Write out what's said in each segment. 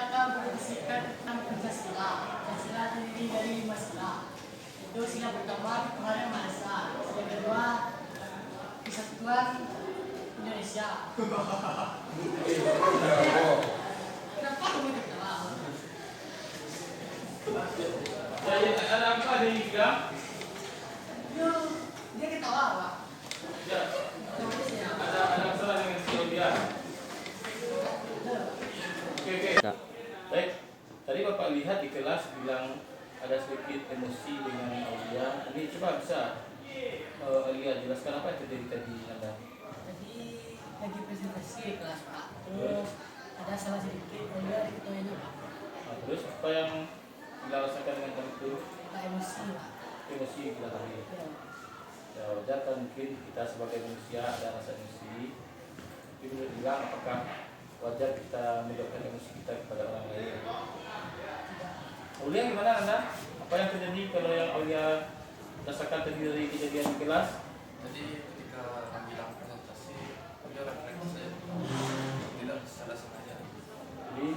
akan berisikan tentang Pancasila. Pancasila terdiri dari 5 sila. Itu sila pertama, Tuhan Yang Maha Esa. Sila kedua, Kesatuan Indonesia. Kenapa kamu ketawa? Ada apa di Gilang? Dia ketawa, Pak. Ya, ada masalah dengan si dia. Oke. Baik. Tadi Bapak lihat di kelas bilang ada sedikit emosi dengan Aulia. Ini coba bisa Aulia jelaskan apa yang terjadi tadi Anda? Tadi lagi presentasi di kelas, Pak. Terus ada salah sedikit, dia diketuainya, Pak. Nah, terus apa yang Gilang rasakan dengan hal itu? Pak emosi, Pak. Emosi Gilang tadi. Ya. Ya wajar kan, mungkin kita sebagai manusia ada rasa emosi. Tapi menurut Gilang, apakah wajar kita meluapkan emosi kita kepada orang lain? Aulia gimana Anda? Apa yang terjadi kalau yang Aulia rasakan tadi dari kejadian di kelas? Jadi ketika kami bilang presentasi, kami refleks saja, tidak salah sengaja. Jadi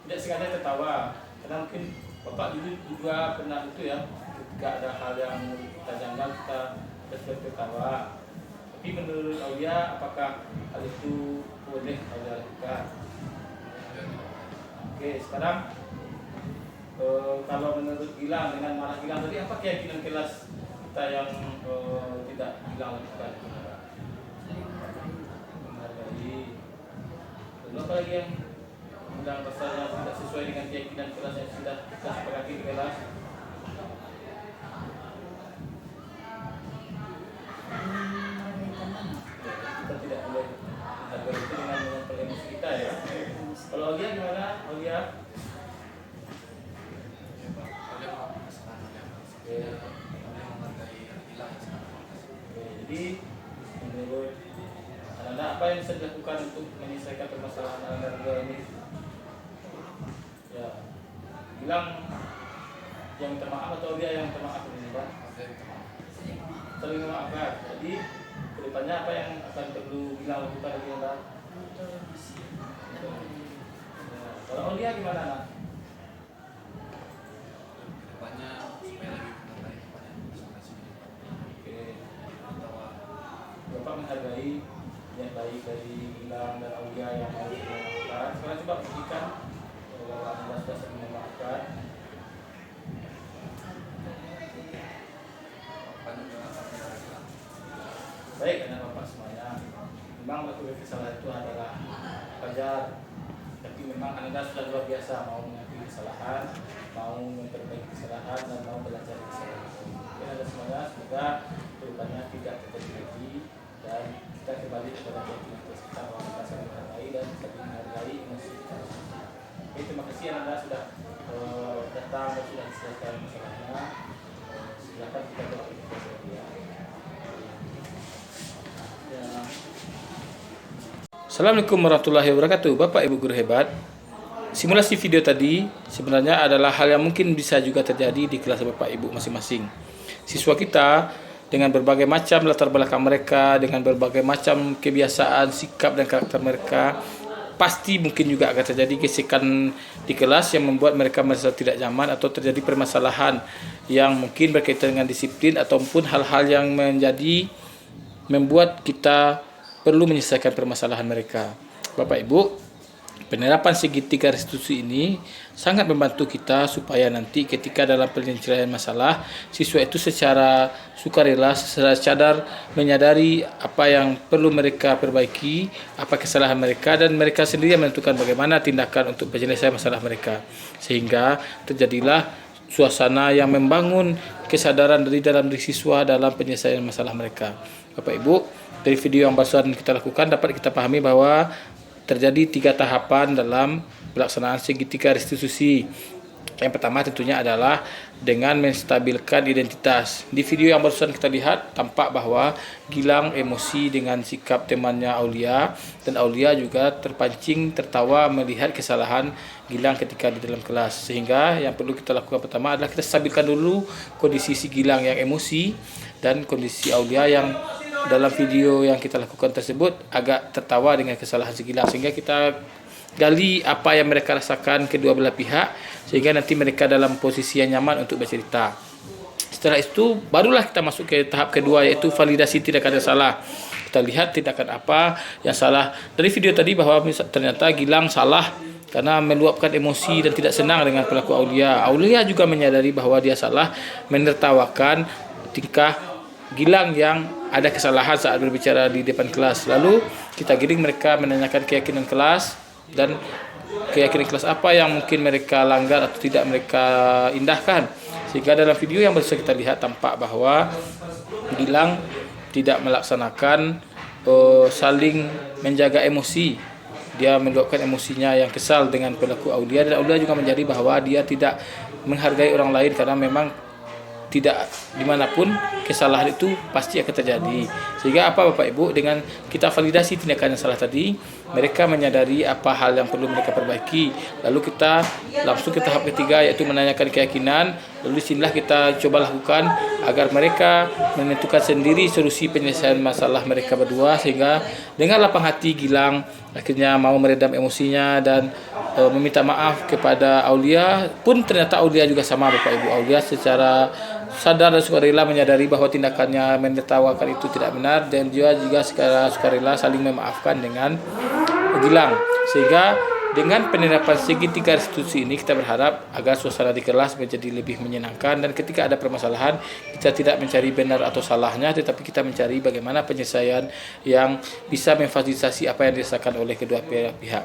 tidak sengaja tertawa, karena mungkin Bapak juga pernah itu ya, ketika ada hal yang kita janggal kita tertawa. Tapi menurut Aulia, apakah hal itu boleh Aulia lakukan? Oke, sekarang kalau menurut Gilang dengan marah Gilang tadi, apa keyakinan kelas kita yang tidak Gilang lakukan? Menghargai. Lalu apa lagi yang Gilang rasanya tidak sesuai dengan keyakinan kelas yang sudah kita sepakati di kelas? Kita tidak boleh menghargai itu dengan menyampaikan emosi kita ya. Kalau Aulia gimana? Aulia? Jadi menurut Anda apa yang bisa dilakukan untuk menyelesaikan permasalahan Anda berdua ini? Ya, bilang yang minta maaf atau dia yang minta maaf ini, Pak? Saling memaafkan. Jadi kedepannya apa yang akan perlu bilang lakukan lagi Anda? Ya, kalau Aulia gimana Nak? Kedepannya supaya lebih menghargai kepada masing-masing. Oke. Bapak menghargai yang baik dari Gilang dan Aulia yang mau memaafkan. Sekarang coba buktikan bahwa Anda sudah saling memaafkan. Baik, anak bapak semuanya. Memang melakukan kesalahan itu adalah wajar. Tapi memang Anda sudah luar biasa mau mengakui kesalahan, mau memperbaiki kesalahan dan mau belajar dari kesalahan. Oke, Anda semuanya semoga perubahannya tidak terjadi lagi dan kita kembali kepada keyakinan kita bahwa kita saling menghargai dan saling menghargai emosi kita. Oke, terima kasih Anda sudah datang dan sudah diselesaikan masalahnya. Silakan kita beraktivitas lagi ya. Assalamualaikum warahmatullahi wabarakatuh. Bapak Ibu guru hebat, simulasi video tadi sebenarnya adalah hal yang mungkin bisa juga terjadi di kelas Bapak Ibu masing-masing. Siswa kita dengan berbagai macam latar belakang mereka, dengan berbagai macam kebiasaan, sikap dan karakter mereka, pasti mungkin juga akan terjadi gesekan di kelas yang membuat mereka merasa tidak nyaman atau terjadi permasalahan yang mungkin berkaitan dengan disiplin ataupun hal-hal yang membuat kita perlu menyelesaikan permasalahan mereka. Bapak Ibu, penerapan segitiga restitusi ini sangat membantu kita supaya nanti ketika dalam penyelesaian masalah, siswa itu secara sukarela, secara sadar menyadari apa yang perlu mereka perbaiki, apa kesalahan mereka, dan mereka sendiri menentukan bagaimana tindakan untuk penyelesaian masalah mereka. Sehingga terjadilah suasana yang membangun kesadaran dari dalam diri siswa dalam penyelesaian masalah mereka. Bapak Ibu, dari video yang barusan kita lakukan dapat kita pahami bahwa terjadi 3 tahapan dalam pelaksanaan segitiga restitusi. Yang pertama tentunya adalah dengan menstabilkan identitas. Di video yang barusan kita lihat tampak bahwa Gilang emosi dengan sikap temannya Aulia, dan Aulia juga tertawa melihat kesalahan Gilang ketika di dalam kelas. Sehingga yang perlu kita lakukan pertama adalah kita stabilkan dulu kondisi si Gilang yang emosi dan kondisi Aulia yang dalam video yang kita lakukan tersebut agak tertawa dengan kesalahan si Gilang, sehingga kita gali apa yang mereka rasakan kedua belah pihak, sehingga nanti mereka dalam posisi yang nyaman untuk bercerita. Setelah itu barulah kita masuk ke tahap kedua, yaitu validasi tindakan yang salah. Kita lihat tindakan apa yang salah. Dari video tadi bahwa ternyata Gilang salah karena meluapkan emosi dan tidak senang dengan pelaku Aulia. Aulia juga menyadari bahwa dia salah menertawakan tingkah Gilang yang ada kesalahan saat berbicara di depan kelas. Lalu kita giring mereka menanyakan keyakinan kelas dan keyakinan kelas apa yang mungkin mereka langgar atau tidak mereka indahkan. Sehingga dalam video yang baru kita lihat tampak bahwa Gilang tidak melaksanakan saling menjaga emosi. Dia meluapkan emosinya yang kesal dengan pelaku Aulia, dan Aulia juga menjadi bahwa dia tidak menghargai orang lain karena memang tidak dimanapun kesalahan itu pasti akan terjadi. Sehingga apa Bapak Ibu, dengan kita validasi tindakan yang salah tadi, mereka menyadari apa hal yang perlu mereka perbaiki. Lalu kita langsung ke tahap ketiga, yaitu menanyakan keyakinan. Lalu disinilah kita coba lakukan agar mereka menentukan sendiri solusi penyelesaian masalah mereka berdua. Sehingga dengan lapang hati Gilang akhirnya mau meredam emosinya dan meminta maaf kepada Aulia. Pun ternyata Aulia juga sama Bapak Ibu. Aulia secara sadar dan sukarela menyadari bahwa tindakannya menertawakan itu tidak benar, dan dia juga secara sukarela saling memaafkan dengan Gilang. Sehingga dengan penerapan segitiga restitusi ini kita berharap agar suasana di kelas menjadi lebih menyenangkan, dan ketika ada permasalahan kita tidak mencari benar atau salahnya, tetapi kita mencari bagaimana penyelesaian yang bisa memfasilitasi apa yang dirasakan oleh kedua pihak.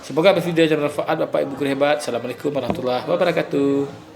Semoga video bermanfaat Bapak Ibu guru hebat. Assalamualaikum warahmatullahi wabarakatuh.